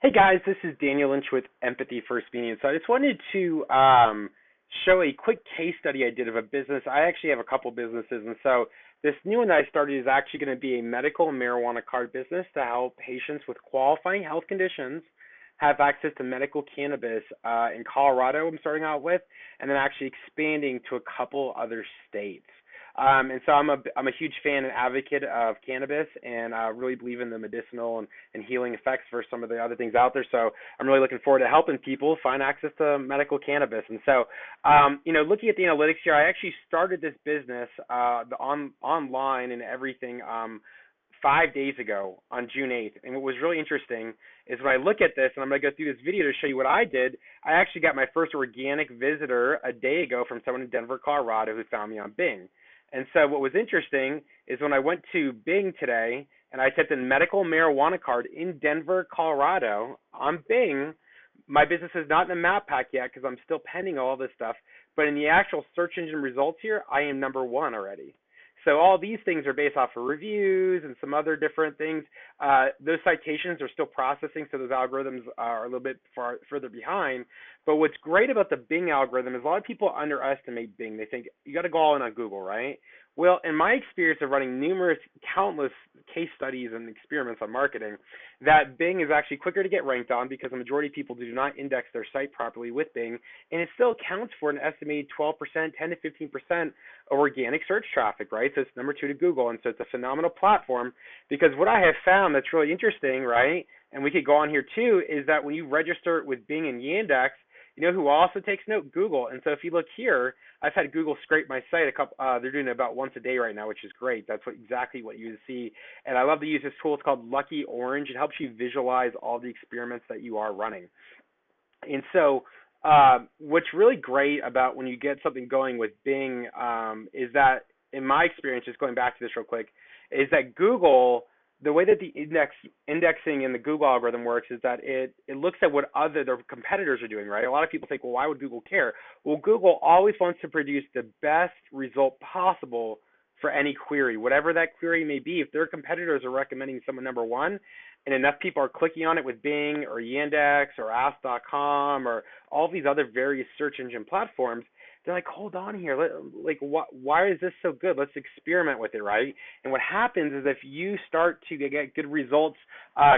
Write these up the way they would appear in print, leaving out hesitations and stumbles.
Hey guys, this is Daniel Lynch with Empathy First Meeting. So I just wanted to show a quick case study I did of a business. I actually have a couple businesses, and so this new one that I started is actually going to be a medical marijuana card business to help patients with qualifying health conditions have access to medical cannabis in Colorado. I'm starting out with, and then actually expanding to a couple other states. And so I'm a huge fan and advocate of cannabis, and really believe in the medicinal and healing effects for some of the other things out there. So I'm really looking forward to helping people find access to medical cannabis. And so, looking at the analytics here, I actually started this business online and everything 5 days ago on June 8th. And what was really interesting is when I look at this, and I'm going to go through this video to show you what I did, I actually got my first organic visitor a day ago from someone in Denver, Colorado who found me on Bing. And so what was interesting is when I went to Bing today and I typed in medical marijuana card in Denver, Colorado on Bing, my business is not in the map pack yet because I'm still pending all this stuff. But in the actual search engine results here, I am number one already. So all these things are based off of reviews and some other different things. Those citations are still processing, so those algorithms are a little bit further behind. But what's great about the Bing algorithm is a lot of people underestimate Bing. They think you got to go all in on Google, right? Well, in my experience of running countless case studies and experiments on marketing, that Bing is actually quicker to get ranked on because the majority of people do not index their site properly with Bing, and it still accounts for an estimated 12%, 10 to 15% of organic search traffic, right? So it's number two to Google, and so it's a phenomenal platform because what I have found that's really interesting, right, and we could go on here too, is that when you register with Bing and Yandex, you know who also takes note? Google. And so if you look here, I've had Google scrape my site they're doing it about once a day right now, which is great. That's exactly what you see. And I love to use this tool. It's called Lucky Orange. It helps you visualize all the experiments that you are running. And so what's really great about when you get something going with Bing is that, in my experience, just going back to this real quick, is that Google, the way that the indexing in the Google algorithm works is that it looks at what their competitors are doing, right? A lot of people think, well, why would Google care? Well, Google always wants to produce the best result possible for any query, whatever that query may be. If their competitors are recommending someone number one, and enough people are clicking on it with Bing or Yandex or Ask.com or all these other various search engine platforms, they're like, hold on here, why is this so good? Let's experiment with it, right? And what happens is if you start to get good results,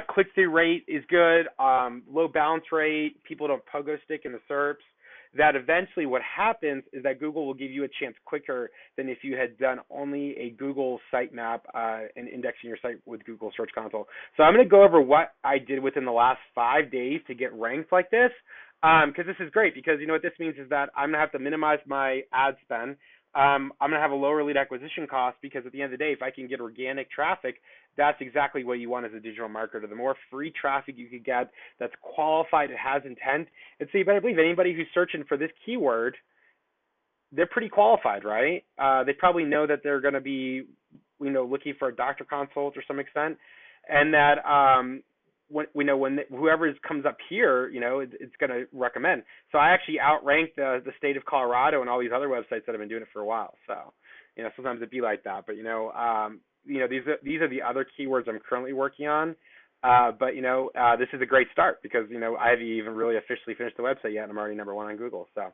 click-through rate is good, low bounce rate, people don't pogo stick in the SERPs, that eventually what happens is that Google will give you a chance quicker than if you had done only a Google sitemap and indexing your site with Google Search Console. So I'm going to go over what I did within the last 5 days to get ranked like this. Because this is great, because you know what this means is that I'm going to have to minimize my ad spend. I'm going to have a lower lead acquisition cost because at the end of the day, if I can get organic traffic, that's exactly what you want as a digital marketer. The more free traffic you could get that's qualified, it has intent. And so you better believe anybody who's searching for this keyword, they're pretty qualified, right? They probably know that they're going to be, looking for a doctor consult or some extent, and that when whoever comes up here, it's going to recommend. So I actually outranked the state of Colorado and all these other websites that have been doing it for a while. So, sometimes it'd be like that. But these are the other keywords I'm currently working on. But this is a great start because I haven't even really officially finished the website yet, and I'm already number one on Google. So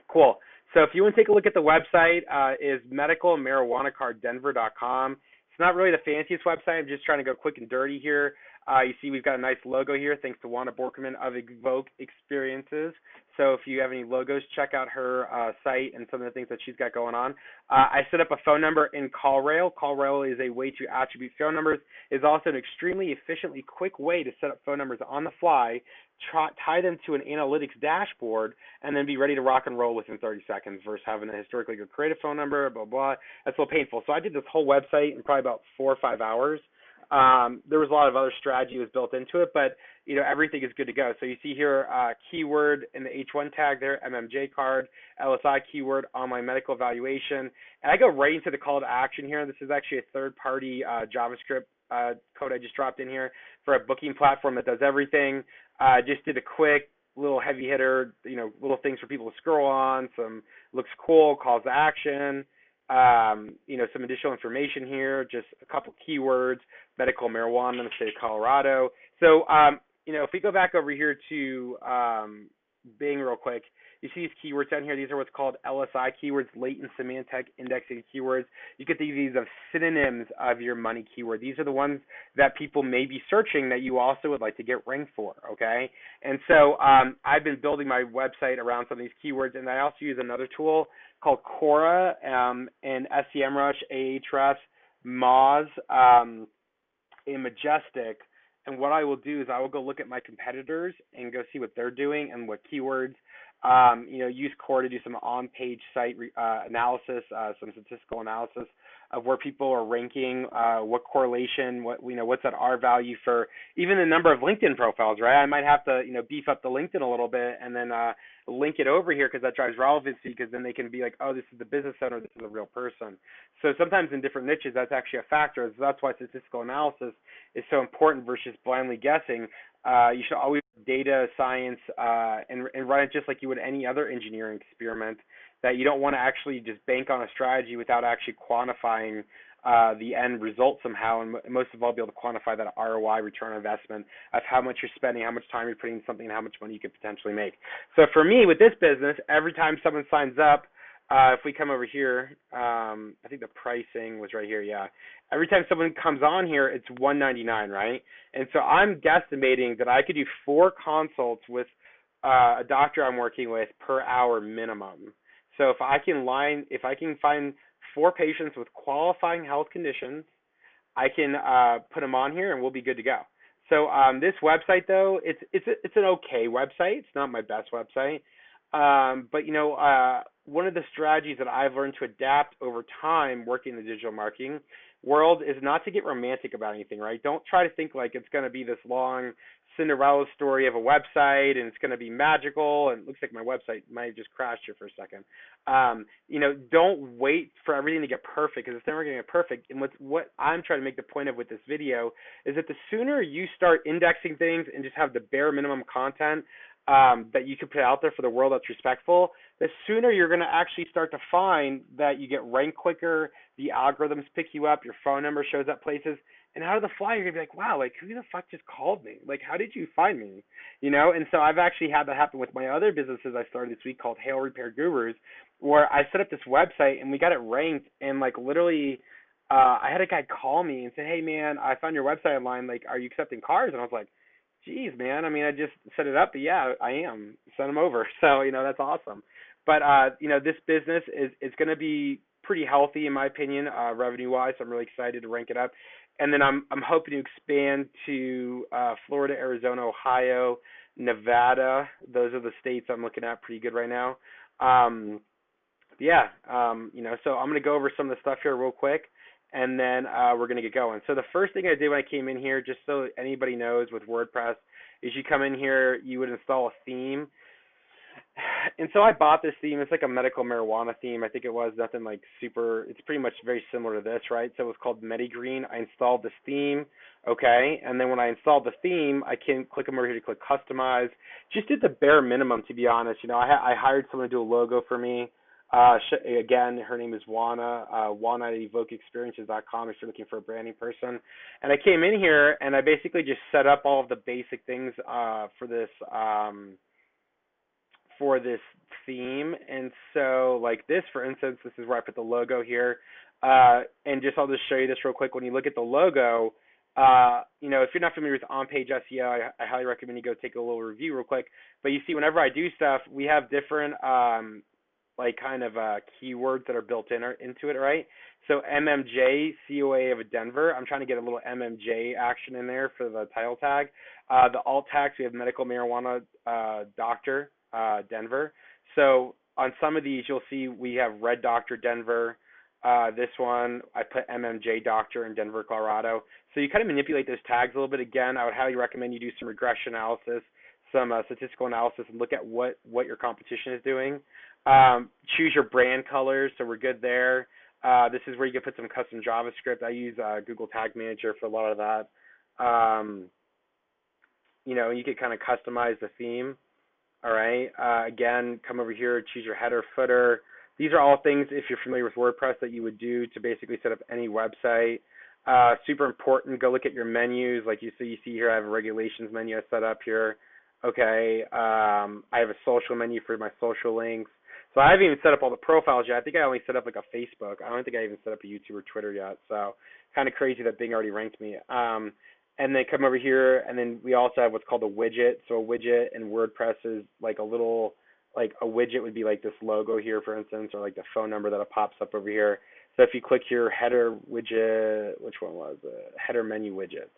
cool. So if you want to take a look at the website, is medicalmarijuanacarddenver.com. It's not really the fanciest website. I'm just trying to go quick and dirty here. You see we've got a nice logo here, thanks to Wanda Borkerman of Evoke Experiences. So if you have any logos, check out her site and some of the things that she's got going on. I set up a phone number in CallRail. CallRail is a way to attribute phone numbers. It's also an extremely efficiently quick way to set up phone numbers on the fly, tie them to an analytics dashboard, and then be ready to rock and roll within 30 seconds versus having a historically good creative phone number, blah, blah. That's a little painful. So I did this whole website in probably about 4 or 5 hours. There was a lot of other strategy was built into it, but everything is good to go. So you see here keyword in the H1 tag there, MMJ card, LSI keyword, online medical evaluation, and I go right into the call to action here. This is actually a third-party JavaScript code I just dropped in here for a booking platform that does everything. Just did a quick little heavy hitter, little things for people to scroll on. Some looks cool, calls to action. Some additional information here, just a couple keywords, medical marijuana in the state of Colorado. So if we go back over here to Bing real quick, you see these keywords down here. These are what's called LSI keywords, latent semantic indexing keywords. You get these of synonyms of your money keyword. These are the ones that people may be searching that you also would like to get ranked for, okay? And so I've been building my website around some of these keywords, and I also use another tool called Quora and SEMrush, Ahrefs, Moz, and Majestic. And what I will do is I will go look at my competitors and go see what they're doing and what keywords. Use Core to do some on-page site analysis, some statistical analysis of where people are ranking, what correlation, what's that R value for even the number of LinkedIn profiles, right? I might have to, beef up the LinkedIn a little bit and then link it over here because that drives relevancy, because then they can be like, oh, this is the business owner, this is a real person. So sometimes in different niches, that's actually a factor. So that's why statistical analysis is so important versus blindly guessing. You should always data science and run it just like you would any other engineering experiment, that you don't want to actually just bank on a strategy without actually quantifying the end result somehow, and most of all be able to quantify that ROI, return on investment, of how much you're spending, how much time you're putting in something, and how much money you could potentially make. So for me, with this business, every time someone signs up, if we come over here, I think the pricing was right here, yeah. Every time someone comes on here, it's $199, right? And so I'm guesstimating that I could do 4 consults with a doctor I'm working with per hour minimum. So if I can find 4 patients with qualifying health conditions, I can put them on here and we'll be good to go. So this website though, it's an okay website. It's not my best website. But one of the strategies that I've learned to adapt over time working in the digital marketing world is not to get romantic about anything, right? Don't try to think like it's going to be this long Cinderella story of a website and it's going to be magical. And it looks like my website might have just crashed here for a second. Don't wait for everything to get perfect, because it's never going to get perfect. And what I'm trying to make the point of with this video is that the sooner you start indexing things and just have the bare minimum content that you can put out there for the world that's respectful, the sooner you're going to actually start to find that you get ranked quicker, the algorithms pick you up, your phone number shows up places, and out of the fly, you're going to be like, wow, like, who the fuck just called me? Like, how did you find me? And so I've actually had that happen with my other businesses I started this week called Hail Repair Gurus, where I set up this website and we got it ranked, and like literally I had a guy call me and say, hey man, I found your website online, like, are you accepting cars? And I was like, geez, man, I mean, I just set it up, but yeah, I am. Send them over. So, that's awesome. But, this business is going to be pretty healthy, in my opinion, revenue-wise. So I'm really excited to rank it up. And then I'm hoping to expand to Florida, Arizona, Ohio, Nevada. Those are the states I'm looking at pretty good right now. So I'm going to go over some of the stuff here real quick, and then we're going to get going. So the first thing I did when I came in here, just so anybody knows with WordPress, is you come in here, you would install a theme. And so I bought this theme. It's like a medical marijuana theme. I think it was nothing like super. It's pretty much very similar to this, right? So it was called MediGreen. I installed this theme, okay? And then when I installed the theme, I can click over here to click customize. Just did the bare minimum, to be honest. I hired someone to do a logo for me. Again, her name is Juana, Juana at evokeexperiences.com if you're looking for a branding person. And I came in here and I basically just set up all of the basic things for this theme. And so like this, for instance, this is where I put the logo here. And I'll just show you this real quick. When you look at the logo, if you're not familiar with on-page SEO, I highly recommend you go take a little review real quick. But you see, whenever I do stuff, we have different keywords that are built into it, right? So MMJ, COA of Denver. I'm trying to get a little MMJ action in there for the title tag. The alt tags, we have medical marijuana doctor Denver. So on some of these, you'll see we have Red Doctor Denver. This one, I put MMJ Doctor in Denver, Colorado. So you kind of manipulate those tags a little bit. Again, I would highly recommend you do some regression analysis, some statistical analysis, and look at what your competition is doing. Choose your brand colors, so we're good there. This is where you can put some custom JavaScript. I use Google Tag Manager for a lot of that. You can kind of customize the theme. All right. Again, come over here, choose your header, footer. These are all things, if you're familiar with WordPress, that you would do to basically set up any website. Super important. Go look at your menus. Like you see here, I have a regulations menu I set up here. Okay. I have a social menu for my social links. So I haven't even set up all the profiles yet. I think I only set up like a Facebook. I don't think I even set up a YouTube or Twitter yet. So kind of crazy that Bing already ranked me. And then come over here, and then we also have what's called a widget. So a widget in WordPress is like a little, like a widget would be like this logo here, for instance, or like the phone number that pops up over here. So if you click here, header widget, which one was it? Header menu widgets.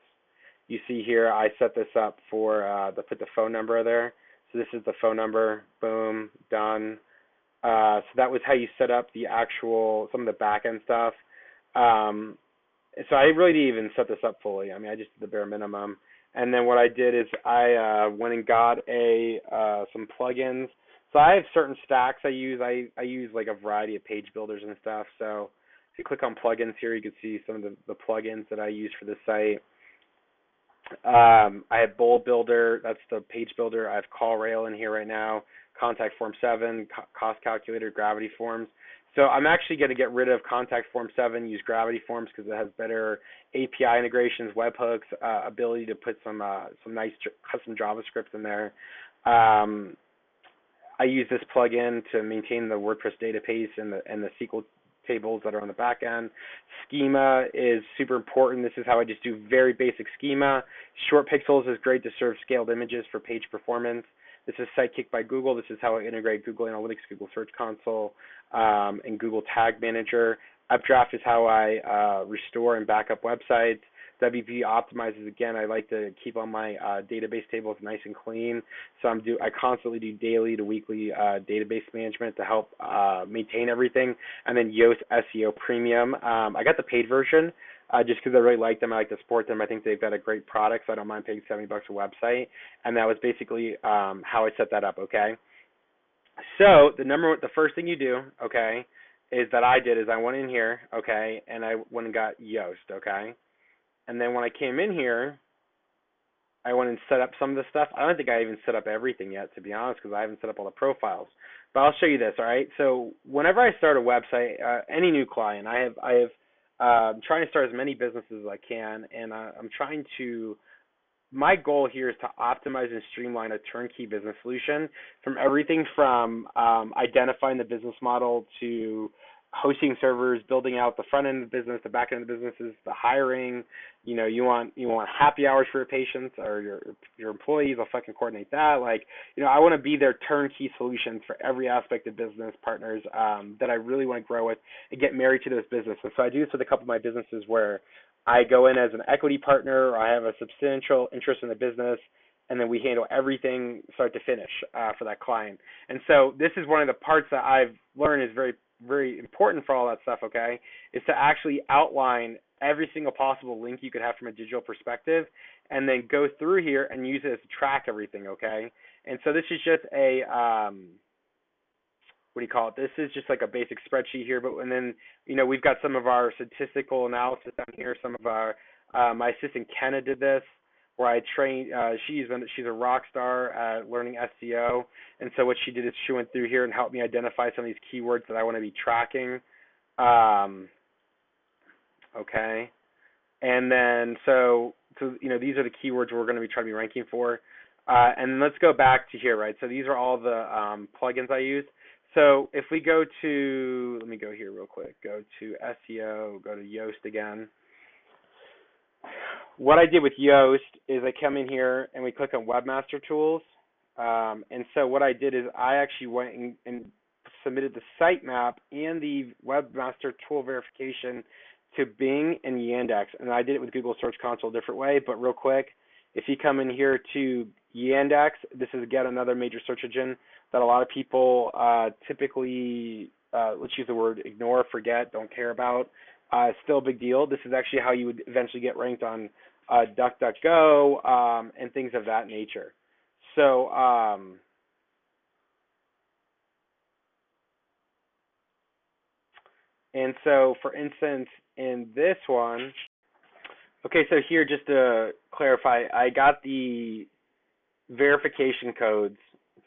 You see here, I set this up for to put the phone number there. So this is the phone number. Boom, done. So that was how you set up the actual, some of the back end stuff. So I really didn't even set this up fully. I mean, I just did the bare minimum. And then what I did is I went and got some plugins. So I have certain stacks I use. I use like a variety of page builders and stuff. So if you click on plugins here, you can see some of the plugins that I use for the site. I have Bold Builder, that's the page builder. I have CallRail in here right now, Contact Form 7, Cost Calculator, Gravity Forms. So I'm actually going to get rid of Contact Form 7, use Gravity Forms because it has better API integrations, webhooks, ability to put some nice custom JavaScript in there. I use this plugin to maintain the WordPress database and the SQL tables that are on the back end. Schema is super important. This is how I just do very basic schema. Short Pixels is great to serve scaled images for page performance. This is Sidekick by Google. This is how I integrate Google Analytics, Google Search Console, and Google Tag Manager. Updraft is how I restore and back up websites. WP Optimizes, again, I like to keep all my database tables nice and clean. So I constantly do daily to weekly database management to help maintain everything. And then Yoast SEO Premium. I got the paid version just because I really like them. I like to support them. I think they've got a great product, so I don't mind paying $70 a website. And that was basically how I set that up, okay? So the first thing you do, okay, is that I did is I went in here, okay, and I went and got Yoast, okay? And then when I came in here, I went and set up some of the stuff. I don't think I even set up everything yet, to be honest, because I haven't set up all the profiles. But I'll show you this, all right? So whenever I start a website, any new client, I'm trying to start as many businesses as I can, and my goal here is to optimize and streamline a turnkey business solution from everything from identifying the business model to hosting servers, building out the front end of the business, the back end of the businesses, the hiring. You want happy hours for your patients or your employees. I'll fucking coordinate that. I want to be their turnkey solutions for every aspect of business partners that I really want to grow with and get married to those businesses. So I do this with a couple of my businesses where I go in as an equity partner, or I have a substantial interest in the business, and then we handle everything start to finish for that client. And so this is one of the parts that I've learned is very, very important for all that stuff, okay, is to actually outline every single possible link you could have from a digital perspective and then go through here and use it to track everything, okay? And so this is just a, this is just like a basic spreadsheet here, and then, we've got some of our statistical analysis down here. Some of our, my assistant Kenna did this, where I trained, she's a rock star at learning SEO, and so what she did is she went through here and helped me identify some of these keywords that I want to be tracking. Okay, and then so these are the keywords we're going to be trying to be ranking for, and let's go back to here, right? So these are all the plugins I use. So if we go to, let me go here real quick, go to SEO, go to Yoast again. What I did with Yoast is I come in here and we click on Webmaster Tools. And so what I did is I actually went and submitted the sitemap and the Webmaster Tool verification to Bing and Yandex. And I did it with Google Search Console a different way, but real quick, if you come in here to Yandex, this is again another major search engine that a lot of people typically, let's use the word ignore, forget, don't care about. Still a big deal. This is actually how you would eventually get ranked on DuckDuckGo and things of that nature. So, and so for instance, in this one, okay, so here just to clarify, I got the verification codes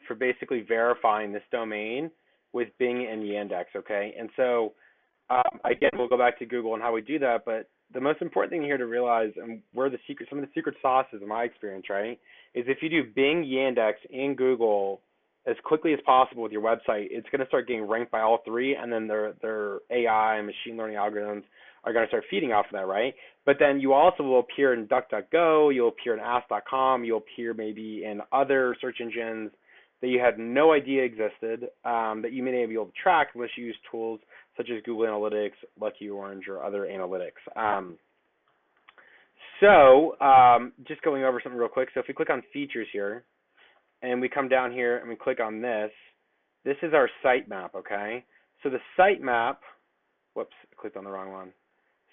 for basically verifying this domain with Bing and Yandex, okay? And so again, we'll go back to Google and how we do that, but the most important thing here to realize, and where some of the secret sauce is in my experience, right, is if you do Bing, Yandex, and Google as quickly as possible with your website, it's going to start getting ranked by all three, and then their AI and machine learning algorithms are going to start feeding off of that, right? But then you also will appear in DuckDuckGo, you'll appear in Ask.com, you'll appear maybe in other search engines that you had no idea existed, that you may not be able to track unless you use tools such as Google Analytics, Lucky Orange, or other analytics. Just going over something real quick. So if we click on features here, and we come down here and we click on this, this is our sitemap, okay? So the sitemap, whoops, I clicked on the wrong one.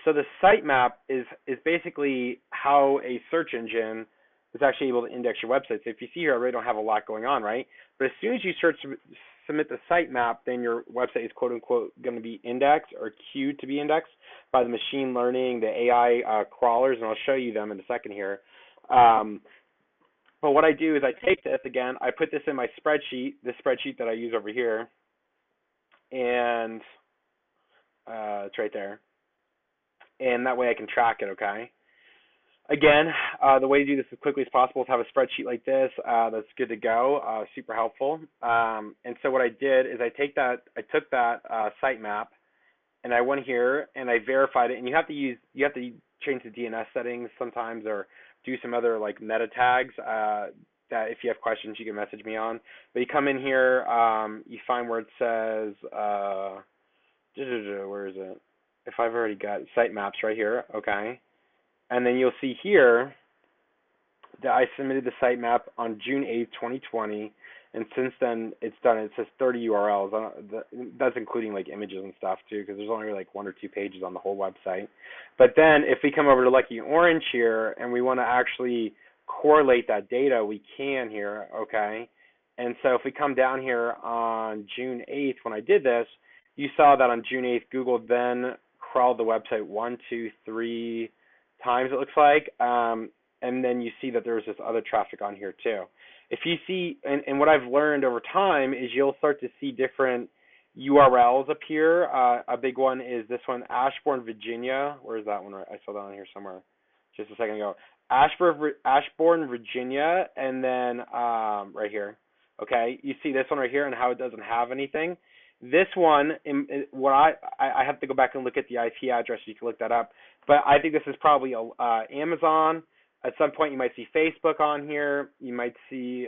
So the sitemap is basically how a search engine is actually able to index your website. So if you see here, I really don't have a lot going on, right? But as soon as you submit the sitemap, then your website is quote unquote going to be indexed or queued to be indexed by the machine learning, the AI crawlers, and I'll show you them in a second here. But what I do is I take this again, I put this in my spreadsheet, this spreadsheet that I use over here, and it's right there. And that way I can track it, okay? Again, the way to do this as quickly as possible is have a spreadsheet like this that's good to go, super helpful. And so what I did is I took that sitemap, and I went here and I verified it. And you have to change the DNS settings sometimes, or do some other like meta tags that if you have questions you can message me on. But you come in here, you find where it says where is it? If I've already got sitemaps right here, okay. And then you'll see here that I submitted the sitemap on June 8th, 2020, and since then it's done. It says 30 URLs. That's including like images and stuff too, because there's only like 1 or 2 pages on the whole website. But then if we come over to Lucky Orange here and we want to actually correlate that data, we can here, okay? And so if we come down here on June 8th when I did this, you saw that on June 8th, Google then crawled the website 1, 2, 3 times, it looks like, and then you see that there's this other traffic on here too. If you see, and what I've learned over time is you'll start to see different URLs appear. A big one is this one, Ashburn, Virginia. Where is that one? I saw that on here somewhere just a second ago. Ashburn, Virginia, and then right here. Okay, you see this one right here and how it doesn't have anything. This one, what I have to go back and look at the IP address. You can look that up. But I think this is probably Amazon. At some point, you might see Facebook on here. You might see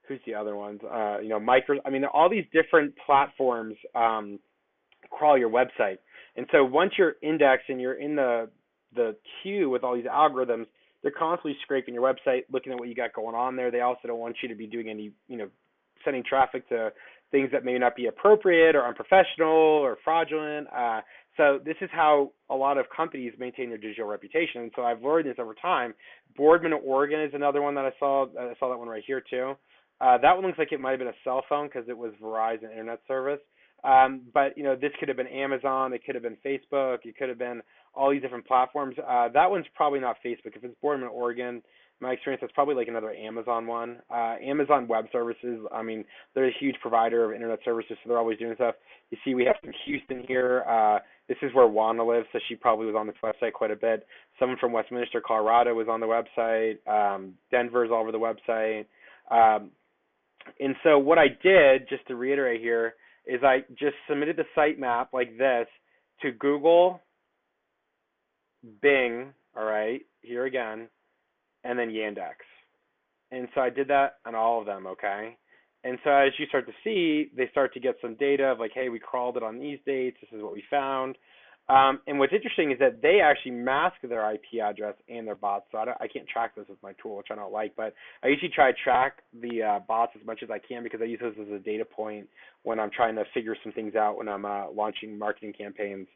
who's the other ones? Micro. I mean, all these different platforms crawl your website. And so once you're indexed and you're in the queue with all these algorithms, they're constantly scraping your website, looking at what you got going on there. They also don't want you to be doing any, sending traffic to things that may not be appropriate or unprofessional or fraudulent. So this is how a lot of companies maintain their digital reputation. And so I've learned this over time. Boardman, Oregon is another one that I saw. I saw that one right here too. That one looks like it might have been a cell phone because it was Verizon internet service. But this could have been Amazon. It could have been Facebook. It could have been all these different platforms. That one's probably not Facebook. If it's Boardman, Oregon, my experience, that's probably like another Amazon one. Amazon Web Services, I mean, they're a huge provider of internet services, so they're always doing stuff. You see, we have some Houston here. This is where Wanda lives, so she probably was on this website quite a bit. Someone from Westminster, Colorado was on the website. Denver's all over the website. And so what I did, just to reiterate here, is I just submitted the sitemap like this to Google, Bing, all right, here again, and then Yandex. And so I did that on all of them, okay? And so as you start to see, they start to get some data of like, hey, we crawled it on these dates. This is what we found. And what's interesting is that they actually mask their IP address and their bots. So I can't track this with my tool, which I don't like. But I usually try to track the bots as much as I can because I use those as a data point when I'm trying to figure some things out when I'm launching marketing campaigns.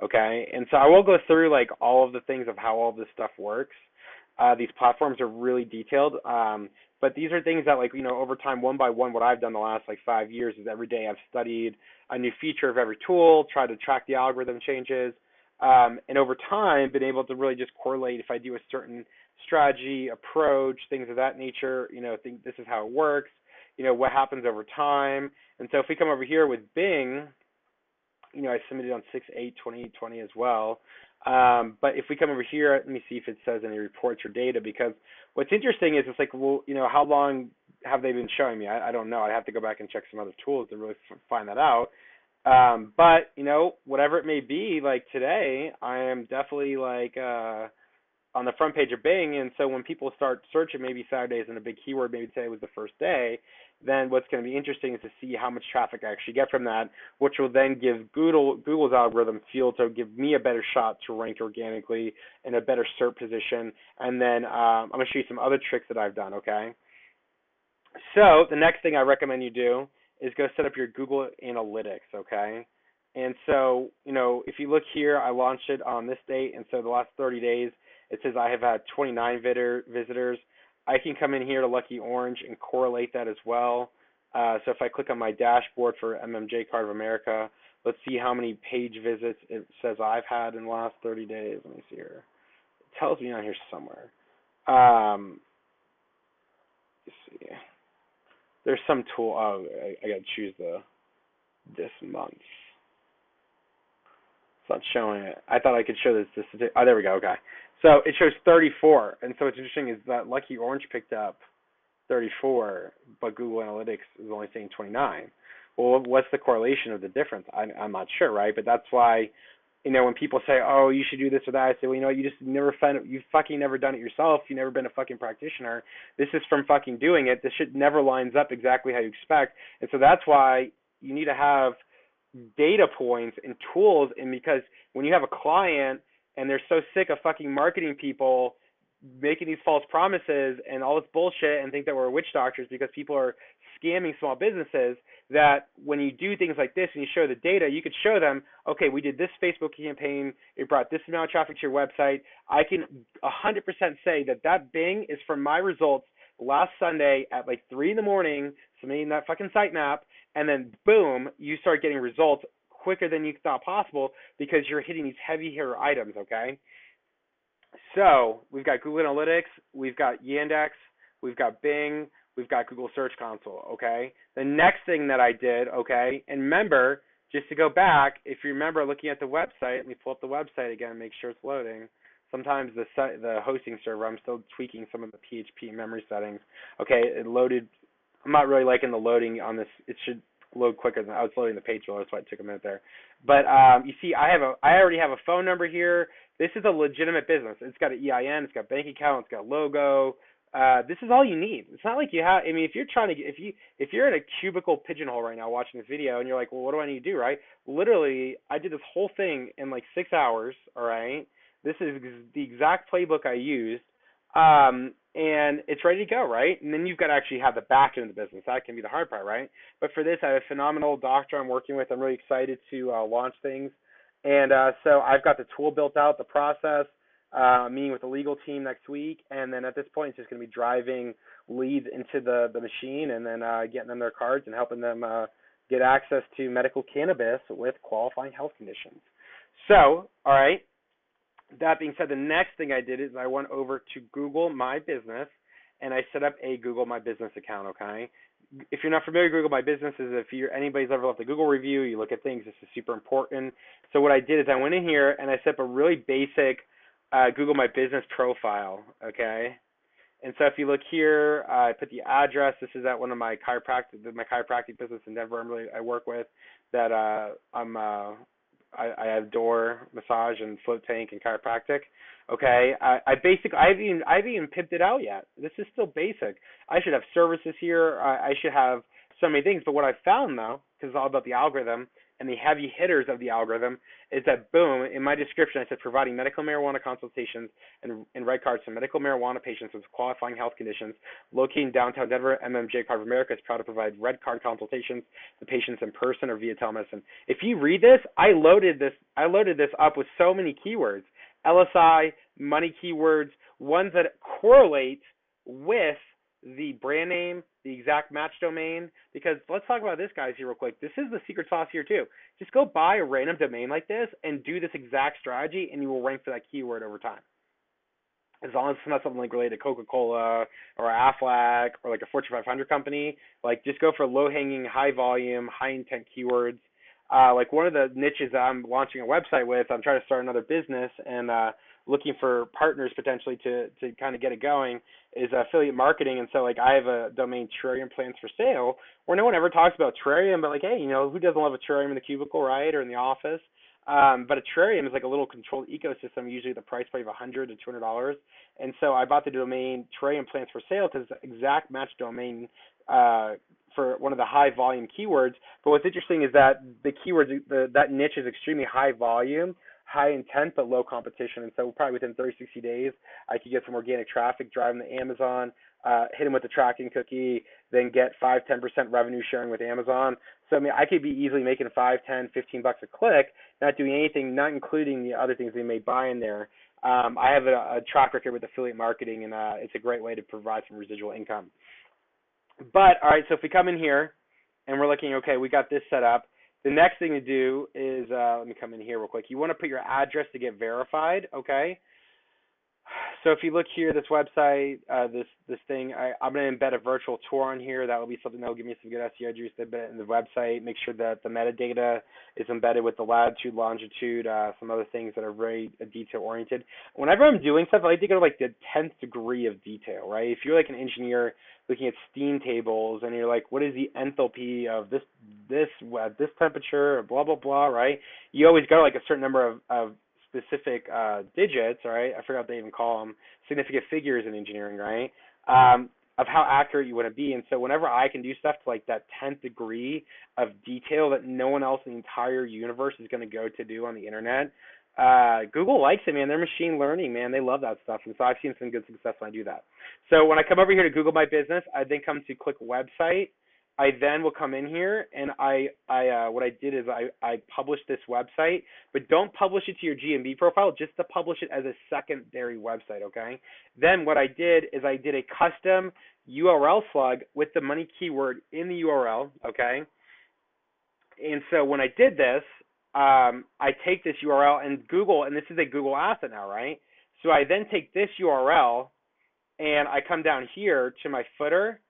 Okay, and so I will go through like all of the things of how all this stuff works. These platforms are really detailed, but these are things that like, over time, one by one, what I've done the last like 5 years is every day I've studied a new feature of every tool, try to track the algorithm changes, and over time been able to really just correlate if I do a certain strategy, approach, things of that nature, think this is how it works, what happens over time. And so if we come over here with Bing, I submitted on 6/8/2020 as well. But if we come over here, let me see if it says any reports or data, because what's interesting is it's like, well, how long have they been showing me? I don't know. I have to go back and check some other tools to really find that out. But whatever it may be, like today, I am definitely like on the front page of Bing, and so when people start searching, maybe Saturdays in a big keyword, maybe today was the first day, then what's going to be interesting is to see how much traffic I actually get from that, which will then give Google's algorithm fuel to give me a better shot to rank organically in a better SERP position. And then I'm going to show you some other tricks that I've done, okay? So the next thing I recommend you do is go set up your Google Analytics, okay? And so, if you look here, I launched it on this date, and so the last 30 days, it says I have had 29 visitors. I can come in here to Lucky Orange and correlate that as well. So if I click on my dashboard for MMJ Card of America, let's see how many page visits it says I've had in the last 30 days. Let me see here. It tells me on here somewhere. Let's see. There's some tool. Oh, I got to choose this month. It's not showing it. I thought I could show this. Oh, there we go. Okay. So it shows 34. And so what's interesting is that Lucky Orange picked up 34, but Google Analytics is only saying 29. Well, what's the correlation of the difference? I'm not sure, right? But that's why, when people say, oh, you should do this or that, I say, well, you just you've fucking never done it yourself. You've never been a fucking practitioner. This is from fucking doing it. This shit never lines up exactly how you expect. And so that's why you need to have data points and tools, and because when you have a client and they're so sick of fucking marketing people making these false promises and all this bullshit and think that we're witch doctors because people are scamming small businesses, that when you do things like this and you show the data, you could show them, okay, we did this Facebook campaign, it brought this amount of traffic to your website. I can 100% say that Bing is from my results last Sunday at like 3 in the morning, submitting that fucking sitemap, and then boom, you start getting results quicker than you thought possible because you're hitting these heavy hitter items, okay? So we've got Google Analytics, we've got Yandex, we've got Bing, we've got Google Search Console, okay? The next thing that I did, okay, and remember, just to go back, if you remember looking at the website, let me pull up the website again and make sure it's loading. Sometimes the hosting server, I'm still tweaking some of the PHP memory settings. Okay, it loaded. I'm not really liking the loading on this. It should load quicker than I was loading the page loader, that's why it took a minute there. But you see, I already have a phone number here. This is a legitimate business. It's got an EIN, it's got bank account, it's got logo. This is all you need. It's not like you have. I mean, if you're trying to, if you're in a cubicle pigeonhole right now watching this video, and you're like, well, what do I need to do, right? Literally, I did this whole thing in like 6 hours. All right. This is the exact playbook I used, and it's ready to go, right? And then you've got to actually have the back end of the business. That can be the hard part, right? But for this, I have a phenomenal doctor I'm working with. I'm really excited to launch things. And so I've got the tool built out, the process, meeting with the legal team next week. And then at this point, it's just going to be driving leads into the machine and then getting them their cards and helping them get access to medical cannabis with qualifying health conditions. So, all right. That being said, the next thing I did is I went over to Google My Business and I set up a Google My Business account, okay? If you're not familiar with Google My Business, is if anybody's ever left a Google review, you look at things, this is super important. So what I did is I went in here and I set up a really basic Google My Business profile, okay? And so if you look here, I put the address. This is at one of my chiropractic business in Denver I work with that I have door massage and float tank and chiropractic. Okay, I've even pimped it out yet. This is still basic. I should have services here. I should have so many things. But what I found though, because it's all about the algorithm and the heavy hitters of the algorithm, is that boom, in my description I said providing medical marijuana consultations and red cards to medical marijuana patients with qualifying health conditions located in downtown Denver. MMJ Card of America is proud to provide red card consultations to patients in person or via telemedicine. If you read this, I loaded this up with so many keywords. LSI, money keywords, ones that correlate with the brand name, the exact match domain, because let's talk about this, guys, here real quick. This is the secret sauce here too. Just go buy a random domain like this and do this exact strategy and you will rank for that keyword over time. As long as it's not something like related to Coca-Cola or Aflac or like a Fortune 500 company, like just go for low-hanging, high-volume, high-intent keywords. Like one of the niches that I'm launching a website with, I'm trying to start another business and looking for partners potentially to kind of get it going, is affiliate marketing. And so like I have a domain, terrarium plans for sale, where no one ever talks about terrarium, but like, hey, who doesn't love a terrarium in the cubicle, right, or in the office? But a terrarium is like a little controlled ecosystem, usually the price point of $100 to $200. And so I bought the domain terrarium plans for sale because it's an exact match domain for one of the high volume keywords. But what's interesting is that the keywords, that niche is extremely high volume, high intent, but low competition. And so probably within 30, 60 days, I could get some organic traffic, drive them to Amazon, hit them with the tracking cookie, then get 5-10% revenue sharing with Amazon. So I mean, I could be easily making 5, 10, 15 bucks a click, not doing anything, not including the other things they may buy in there. I have a track record with affiliate marketing, and it's a great way to provide some residual income. But all right, so if we come in here and we're looking, okay, we got this set up. The next thing to do is, let me come in here real quick. You want to put your address to get verified, okay? So if you look here, this website, this thing, I'm going to embed a virtual tour on here. That will be something that will give me some good SEO juice to embed in the website. Make sure that the metadata is embedded with the latitude, longitude, some other things that are very detail oriented. Whenever I'm doing stuff, I like to go to like the 10th degree of detail, right? If you're like an engineer looking at steam tables and you're like, what is the enthalpy of this at this temperature, blah blah blah, right? You always go to like a certain number of specific digits, right? I forgot what they even call them, significant figures in engineering, right? Of how accurate you want to be. And so whenever I can do stuff to like that 10th degree of detail that no one else in the entire universe is going to go to do on the internet, Google likes it, man. They're machine learning, man. They love that stuff. And so I've seen some good success when I do that. So when I come over here to Google My Business, I then come to click website. I then will come in here and what I did is I published this website, but don't publish it to your GMB profile, just to publish it as a secondary website, okay? Then what I did is I did a custom URL slug with the money keyword in the URL, okay? And so when I did this, I take this URL and Google, and this is a Google asset now, right? So I then take this URL and I come down here to my footer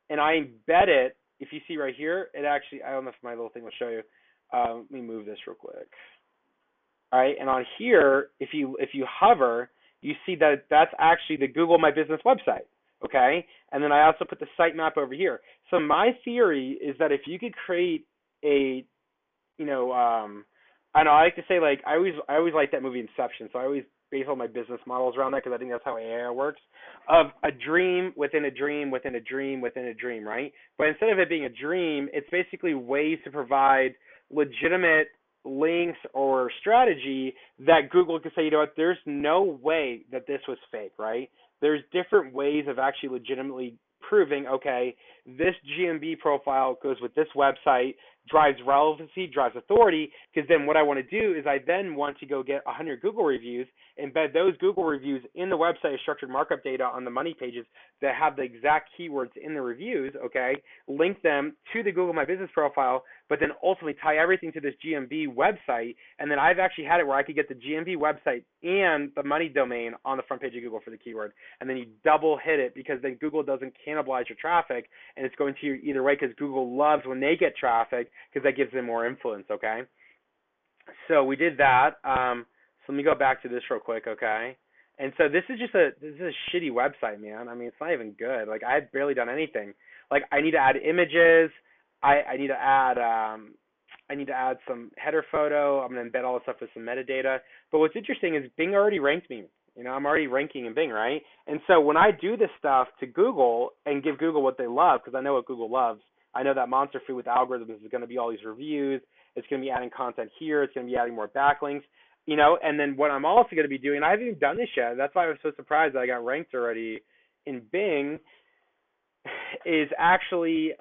and I embed it. If you see right here, it actually, I don't know if my little thing will show you. Let me move this real quick. All right, and on here, if you hover, you see that that's actually the Google My Business website, okay? And then I also put the sitemap over here. So my theory is that if you could create a, I know I like to say, like, I always like that movie Inception, so I always base all my business models around that because I think that's how AI works, of a dream within a dream within a dream within a dream, right? But instead of it being a dream, it's basically ways to provide legitimate links or strategy that Google can say, you know what, there's no way that this was fake, right? There's different ways of actually legitimately proving, okay, this GMB profile goes with this website, drives relevancy, drives authority, because then what I want to do is I then want to go get 100 Google reviews, embed those Google reviews in the website structured markup data on the money pages that have the exact keywords in the reviews, okay, link them to the Google My Business profile, but then ultimately tie everything to this GMB website, and then I've actually had it where I could get the GMB website and the money domain on the front page of Google for the keyword, and then you double hit it because then Google doesn't cannibalize your traffic, and it's going to you either way because Google loves when they get traffic because that gives them more influence, okay? So we did that. So let me go back to this real quick, okay? And so this is a shitty website, man. I mean, it's not even good. Like, I've barely done anything. Like, I need to add images. I need to add some header photo. I'm gonna embed all this stuff with some metadata. But what's interesting is Bing already ranked me. I'm already ranking in Bing, right? And so when I do this stuff to Google and give Google what they love, because I know what Google loves, I know that monster food with algorithms is going to be all these reviews. It's going to be adding content here. It's going to be adding more backlinks, and then what I'm also going to be doing, and I haven't even done this yet. That's why I was so surprised that I got ranked already in Bing, is actually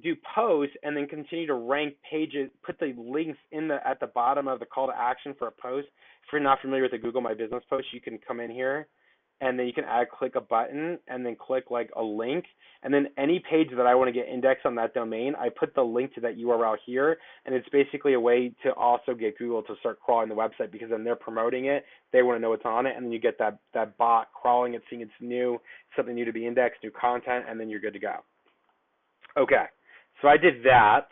do posts and then continue to rank pages, put the links at the bottom of the call to action for a post. If you're not familiar with the Google My Business post, you can come in here and then you can click a button and then click like a link, and then any page that I want to get indexed on that domain, I put the link to that URL here, and it's basically a way to also get Google to start crawling the website, because then they're promoting it, they want to know what's on it, and then you get that bot crawling it, seeing it's new, something new to be indexed, new content, and then you're good to go. Okay, so I did that.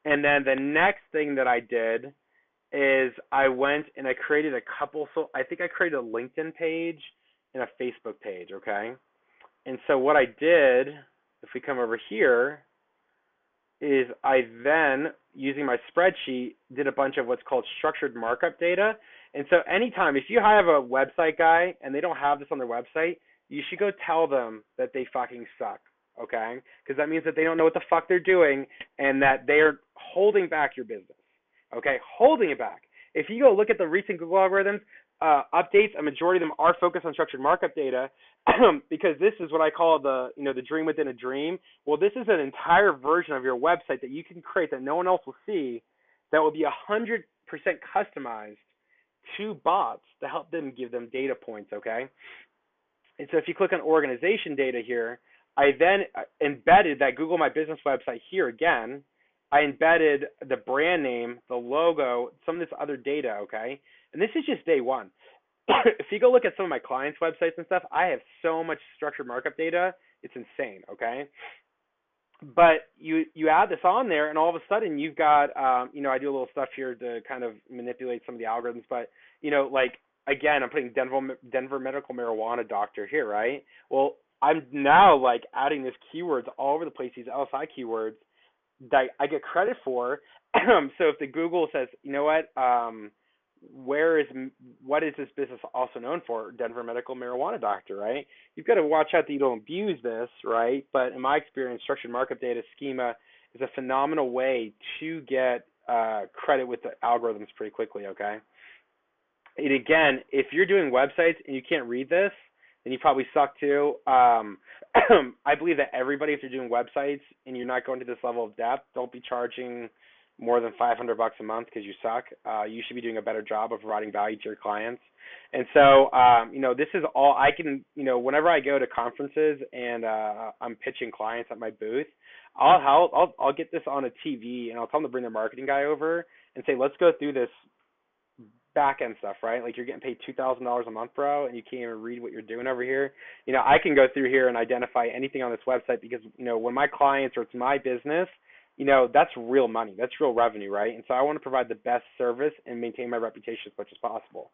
And then the next thing that I did is I went and I created a couple. So I think I created a LinkedIn page and a Facebook page. Okay. And so what I did, if we come over here, is I then, using my spreadsheet, did a bunch of what's called structured markup data. And so anytime, if you have a website guy and they don't have this on their website, you should go tell them that they fucking suck, okay? Because that means that they don't know what the fuck they're doing and that they're holding back your business, okay? Holding it back. If you go look at the recent Google algorithms, updates, a majority of them are focused on structured markup data because this is what I call the dream within a dream. Well, this is an entire version of your website that you can create that no one else will see that will be 100% customized to bots to help them give them data points, okay? And so if you click on organization data here, I then embedded that Google My Business website here again. I embedded the brand name, the logo, some of this other data, okay? And this is just day one. If you go look at some of my clients' websites and stuff, I have so much structured markup data, it's insane, okay? But you add this on there, and all of a sudden you've got, I do a little stuff here to kind of manipulate some of the algorithms, but, like, again, I'm putting Denver medical marijuana doctor here, right? Well, I'm now, like, adding these keywords all over the place, these LSI keywords that I get credit for. So if the Google says, you know what, what is this business also known for? Denver medical marijuana doctor, right? You've got to watch out that you don't abuse this, right? But in my experience, structured markup data schema is a phenomenal way to get credit with the algorithms pretty quickly, okay? And again, if you're doing websites and you can't read this, then you probably suck too. I believe that everybody, if you're doing websites and you're not going to this level of depth, don't be charging more than $500 a month because you suck. You should be doing a better job of providing value to your clients. And so, this is all I can, whenever I go to conferences and I'm pitching clients at my booth, I'll get this on a TV and I'll tell them to bring their marketing guy over and say, let's go through this back end stuff, right? Like, you're getting paid $2,000 a month, bro, and you can't even read what you're doing over here. I can go through here and identify anything on this website because, when my clients or it's my business, that's real money. That's real revenue, right? And so I want to provide the best service and maintain my reputation as much as possible.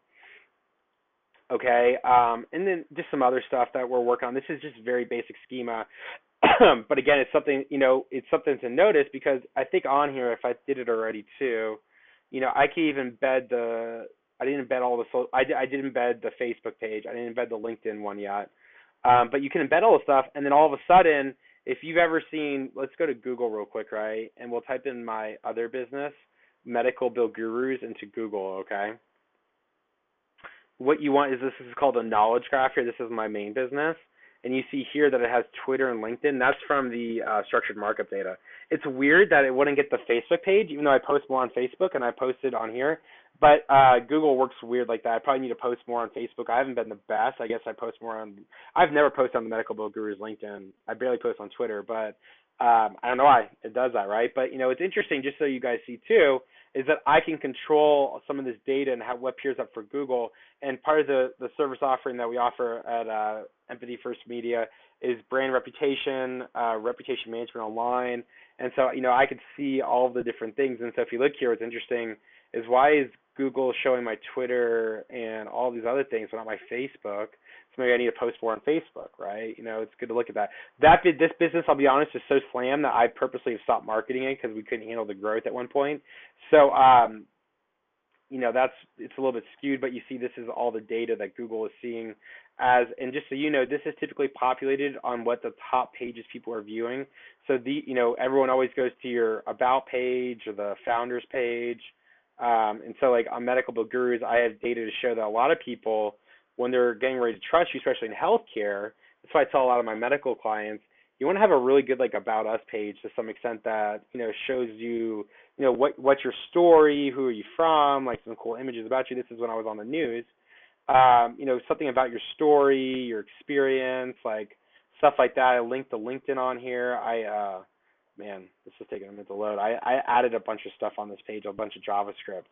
Okay, and then just some other stuff that we're working on. This is just very basic schema. But again, it's something, it's something to notice because I think on here, if I did it already too, I can even embed I didn't embed all the, I did embed the Facebook page. I didn't embed the LinkedIn one yet. But you can embed all the stuff, and then all of a sudden, if you've ever seen, let's go to Google real quick, right? And we'll type in my other business, Medical Bill Gurus, into Google, okay? What you want is, this is called a knowledge graph here. This is my main business. And you see here that it has Twitter and LinkedIn. That's from the structured markup data. It's weird that it wouldn't get the Facebook page, even though I post more on Facebook and I posted on here. But Google works weird like that. I probably need to post more on Facebook. I haven't been the best. I guess I post more on. I've never posted on the Medical Bill Gurus LinkedIn. I barely post on Twitter, but I don't know why it does that, right? But it's interesting, just so you guys see too, is that I can control some of this data and what appears up for Google. And part of the service offering that we offer at Empathy First Media is brand reputation, reputation management online. And so, I could see all of the different things. And so if you look here, what's interesting is, why is Google showing my Twitter and all these other things, but not my Facebook? So maybe I need to post more on Facebook, right? It's good to look at that. This business, I'll be honest, is so slammed that I purposely have stopped marketing it because we couldn't handle the growth at one point. So, it's a little bit skewed, but you see this is all the data that Google is seeing as, and just so you know, this is typically populated on what the top pages people are viewing. So everyone always goes to your about page or the founders page. And so, like, on Medical Bill Gurus, I have data to show that a lot of people, when they're getting ready to trust you, especially in healthcare, that's why I tell a lot of my medical clients, you want to have a really good, like, about us page to some extent that, shows you, what's your story, who are you from, like some cool images about you. This is when I was on the news. Something about your story, your experience, like stuff like that. I linked to LinkedIn on here. Man, this is taking a minute to load. I added a bunch of stuff on this page, a bunch of JavaScript.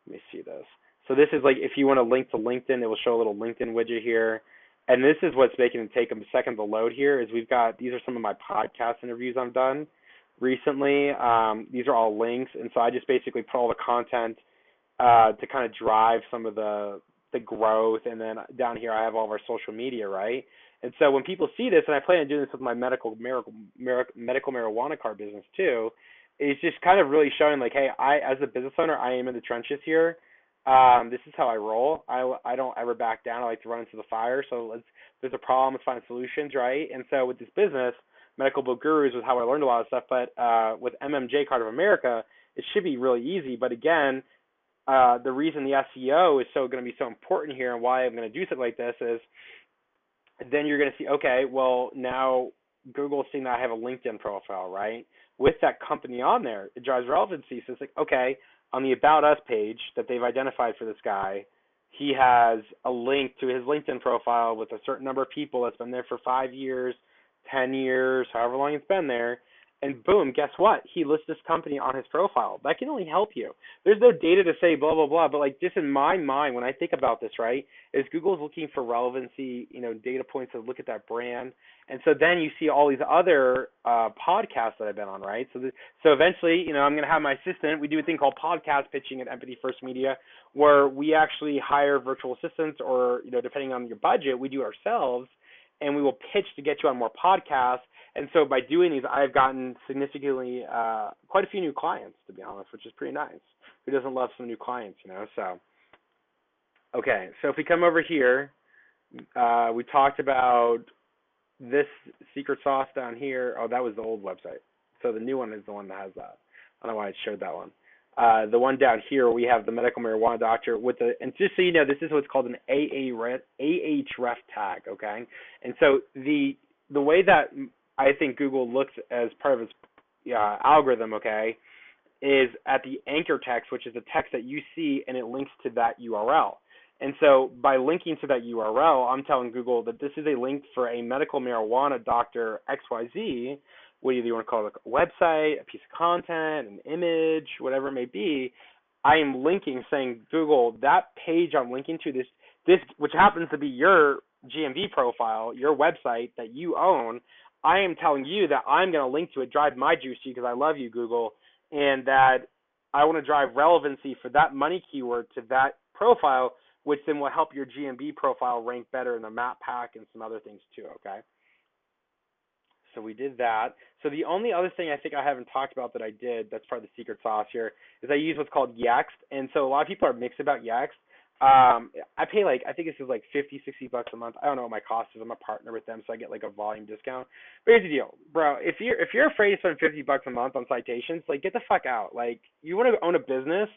Let me see this. So this is like, if you want to link to LinkedIn, it will show a little LinkedIn widget here. And this is what's making it take a second to load here, is these are some of my podcast interviews I've done. recently. These are all links, and so I just basically put all the content to kind of drive some of the growth. And then down here I have all of our social media, right? And so when people see this, and I plan on doing this with my medical marijuana card business too, it's just kind of really showing like, hey, I as a business owner, I am in the trenches here. This is how I roll. I don't ever back down. I like to run into the fire. So let's there's a problem, let's find solutions, right? And so with this business, Medical Book Gurus was how I learned a lot of stuff. But with MMJ Card of America, it should be really easy. But again, the reason the SEO is so going to be so important here and why I'm going to do something like this is then you're going to see, okay, well, now Google's seeing that I have a LinkedIn profile, right? With that company on there, it drives relevancy. So it's like, okay, on the About Us page that they've identified for this guy, he has a link to his LinkedIn profile with a certain number of people that's been there for 5 years, 10 years, however long it's been there. And boom, guess what? He lists this company on his profile. That can only help you. There's no data to say blah, blah, blah. But like just in my mind, when I think about this, right, is Google's looking for relevancy, data points to look at that brand. And so then you see all these other podcasts that I've been on, right? So eventually, I'm going to have my assistant. We do a thing called podcast pitching at Empathy First Media, where we actually hire virtual assistants, or depending on your budget, we do it ourselves, and we will pitch to get you on more podcasts. And so by doing these, I've gotten significantly quite a few new clients, to be honest, which is pretty nice. Who doesn't love some new clients, So, okay, so if we come over here, we talked about this secret sauce down here. Oh, that was the old website. So the new one is the one that has that. I don't know why I showed that one. The one down here, we have the medical marijuana doctor and just so you know, this is what's called an AHREF tag, okay? And so the way that I think Google looks as part of its algorithm, okay, is at the anchor text, which is the text that you see, and it links to that URL. And so by linking to that URL, I'm telling Google that this is a link for a medical marijuana doctor XYZ, whether you want to call it a website, a piece of content, an image, whatever it may be. I am linking, saying, Google, that page I'm linking to, this which happens to be your GMV profile, your website that you own, I am telling you that I'm going to link to it, drive my juice to you because I love you, Google, and that I want to drive relevancy for that money keyword to that profile, which then will help your GMB profile rank better in the map pack and some other things too, okay? So we did that. So the only other thing I think I haven't talked about that I did that's part of the secret sauce here is I use what's called Yext. And so a lot of people are mixed about Yext. I pay I think this is like $50-$60 a month. I don't know what my cost is. I'm a partner with them, so I get like a volume discount. But here's the deal, bro. If you're afraid to spend $50 a month on citations, get the fuck out. You want to own a business,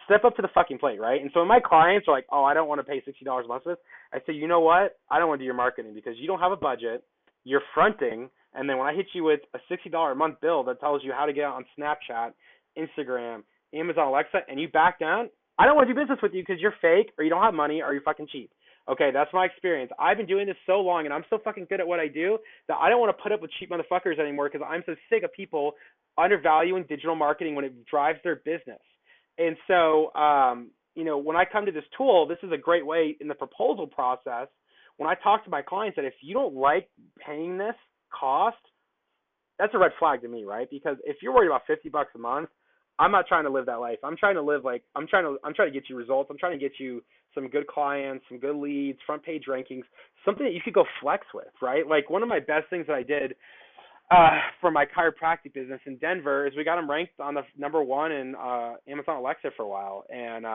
step up to the fucking plate, right? And so when my clients are like, oh, I don't want to pay $60 a month for this, I say, you know what? I don't want to do your marketing because you don't have a budget. You're fronting, and then when I hit you with a $60 a month bill that tells you how to get on Snapchat, Instagram, Amazon Alexa, and you back down, I don't want to do business with you because you're fake or you don't have money or you're fucking cheap. Okay, that's my experience. I've been doing this so long and I'm so fucking good at what I do that I don't want to put up with cheap motherfuckers anymore because I'm so sick of people undervaluing digital marketing when it drives their business. And so, when I come to this tool, this is a great way in the proposal process. When I talk to my clients that if you don't like paying this cost, that's a red flag to me, right? Because if you're worried about $50 a month, I'm not trying to live that life. I'm trying to live I'm trying to get you results. I'm trying to get you some good clients, some good leads, front page rankings, something that you could go flex with, right? One of my best things that I did for my chiropractic business in Denver is we got them ranked on the number one in Amazon Alexa for a while, and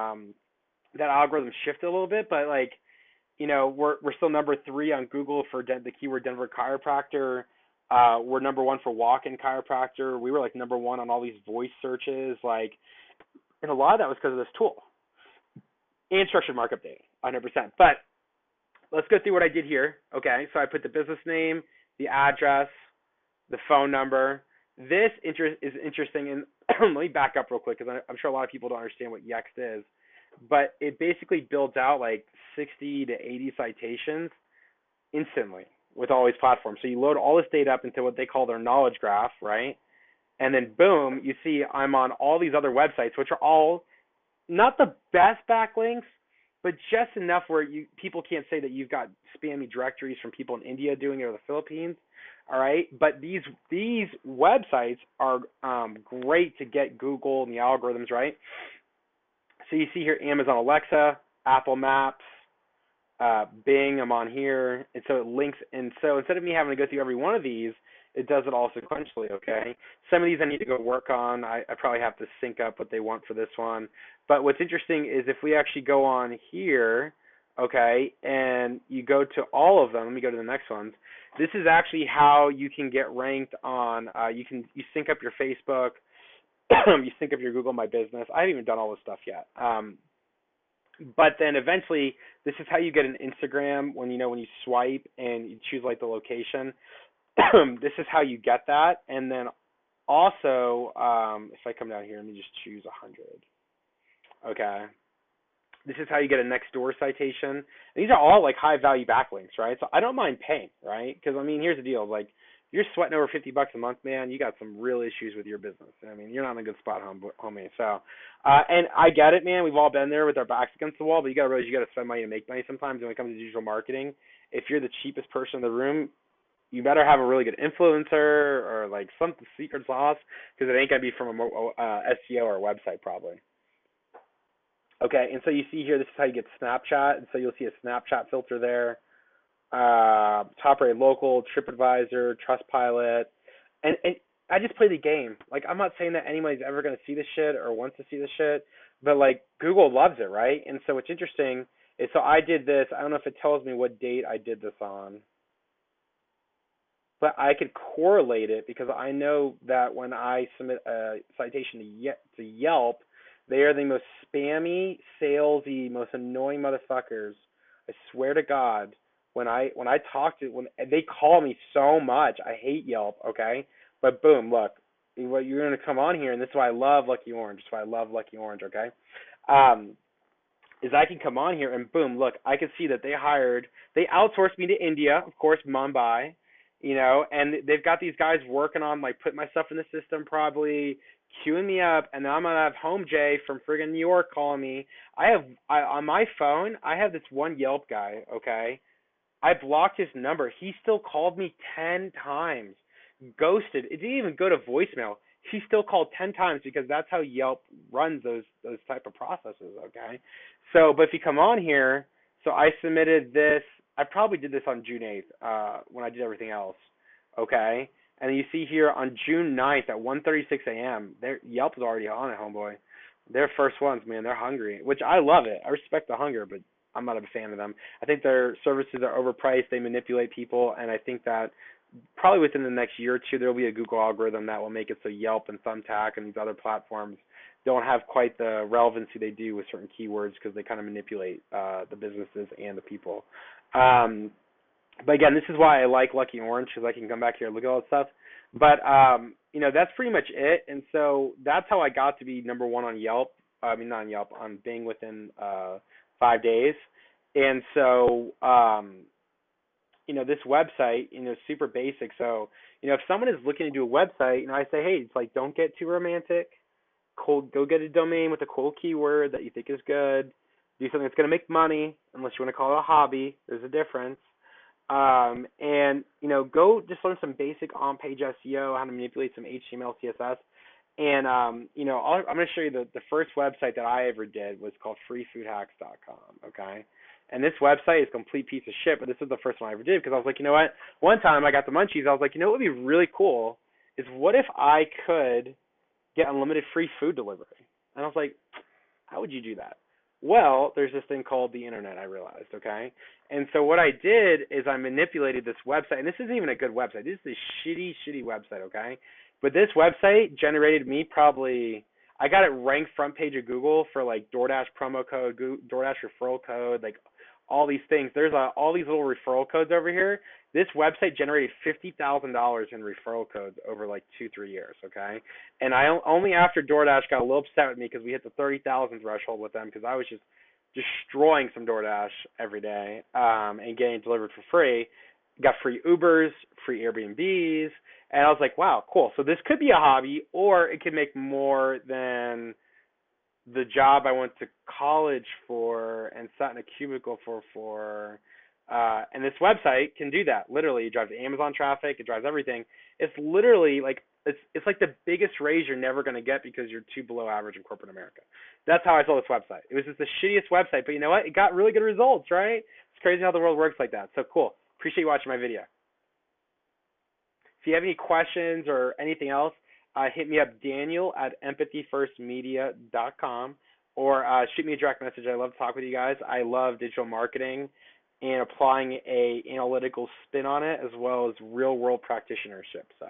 that algorithm shifted a little bit, but we're still number 3 on Google for the keyword Denver chiropractor. We're number 1 for walk-in chiropractor. We were number 1 on all these voice searches, and a lot of that was because of this tool and structured markup data, 100%. But let's go through what I did here. Okay, so I put the business name, the address, the phone number. This is interesting, and let me back up real quick because I'm sure a lot of people don't understand what Yext is. But it basically builds out 60 to 80 citations instantly with all these platforms. So you load all this data up into what they call their knowledge graph, right? And then boom, you see I'm on all these other websites, which are all not the best backlinks, but just enough where people can't say that you've got spammy directories from people in India doing it or the Philippines. All right, but these websites are great to get Google and the algorithms right. So you see here Amazon Alexa, Apple Maps, Bing, I'm on here, and so it links. And so instead of me having to go through every one of these, it does it all sequentially. Okay, some of these I need to go work on. I probably have to sync up what they want for this one. But what's interesting is if we actually go on here, okay, and you go to all of them. Let me go to the next ones. This is actually how you can get ranked on. You sync up your Facebook, you sync up your Google My Business. I haven't even done all this stuff yet. But then eventually, this is how you get an Instagram when you swipe and you choose like the location. This is how you get that. And then also, if I come down here, let me just choose 100. Okay. This is how you get a next door citation. And these are all like high value backlinks, right? So I don't mind paying, right? Because I mean, here's the deal: like, you're sweating over $50 a month, man. You got some real issues with your business. I mean, you're not in a good spot, homie. So, and I get it, man. We've all been there with our backs against the wall, but you got to realize you got to spend money to make money sometimes. And when it comes to digital marketing, if you're the cheapest person in the room, you better have a really good influencer or like some secret sauce, because it ain't gonna be from a SEO or a website probably. Okay, and so you see here, this is how you get Snapchat, and so you'll see a Snapchat filter there. Top rated local, TripAdvisor, Trustpilot, and I just play the game. Like, I'm not saying that anybody's ever gonna see this shit or wants to see this shit, but like Google loves it, right? And so what's interesting is, so I did this. I don't know if it tells me what date I did this on, but I could correlate it because I know that when I submit a citation to Yelp, they are the most spammy, salesy, most annoying motherfuckers. I swear to God, when they call me so much, I hate Yelp. Okay, but boom, look, you're gonna come on here, and this is why I love Lucky Orange. This is why I love Lucky Orange. Okay, is I can come on here and boom, look, I can see that they outsourced me to India, of course, Mumbai, and they've got these guys working on like putting my stuff in the system, probably queuing me up, and then I'm gonna have Home Jay from friggin' New York calling me. On my phone, I have this one Yelp guy, okay? I blocked his number. He still called me 10 times. Ghosted. It didn't even go to voicemail. He still called 10 times because that's how Yelp runs those type of processes, okay? So, but if you come on here, so I submitted this. I probably did this on June 8th when I did everything else, okay? And you see here on June 9th at 1:36 a.m., Yelp is already on it, homeboy. They're first ones, man. They're hungry, which I love it. I respect the hunger, but I'm not a fan of them. I think their services are overpriced. They manipulate people, and I think that probably within the next year or two, there will be a Google algorithm that will make it so Yelp and Thumbtack and these other platforms don't have quite the relevancy they do with certain keywords, because they kind of manipulate the businesses and the people. But again, this is why I like Lucky Orange, because I can come back here and look at all that stuff. But that's pretty much it. And so that's how I got to be number one on Yelp. I mean, not on Yelp, on Bing within 5 days. And so this website, super basic. So if someone is looking to do a website, I say, hey, it's like, don't get too romantic. Go get a domain with a cool keyword that you think is good. Do something that's going to make money, unless you want to call it a hobby. There's a difference. And go just learn some basic on-page SEO, how to manipulate some HTML, CSS. And I'm going to show you the first website that I ever did was called freefoodhacks.com. Okay. And this website is a complete piece of shit, but this is the first one I ever did, because I was like, you know what? One time I got the munchies. I was like, what would be really cool is, what if I could get unlimited free food delivery? And I was like, how would you do that? Well, there's this thing called the internet, I realized, okay? And so what I did is I manipulated this website, and this isn't even a good website. This is a shitty, shitty website, okay? But this website generated me I got it ranked front page of Google for like DoorDash promo code, DoorDash referral code, like all these things. There's all these little referral codes over here. This website generated $50,000 in referral codes over like 2-3 years, okay? And I only after DoorDash got a little upset with me because we hit the 30,000 threshold with them, because I was just destroying some DoorDash every day and getting it delivered for free. Got free Ubers, free Airbnbs, and I was like, wow, cool. So this could be a hobby, or it could make more than the job I went to college for and sat in a cubicle for and this website can do that. Literally, it drives Amazon traffic, it drives everything. It's literally like it's like the biggest raise you're never going to get because you're too below average in corporate America. That's how I saw this website. It was just the shittiest website, but you know what? It got really good results, right? It's crazy how the world works like that. So cool. Appreciate you watching my video. If you have any questions or anything else, hit me up, Daniel at empathyfirstmedia.com, or shoot me a direct message. I love to talk with you guys. I love digital marketing and applying a analytical spin on it, as well as real world practitionership. So.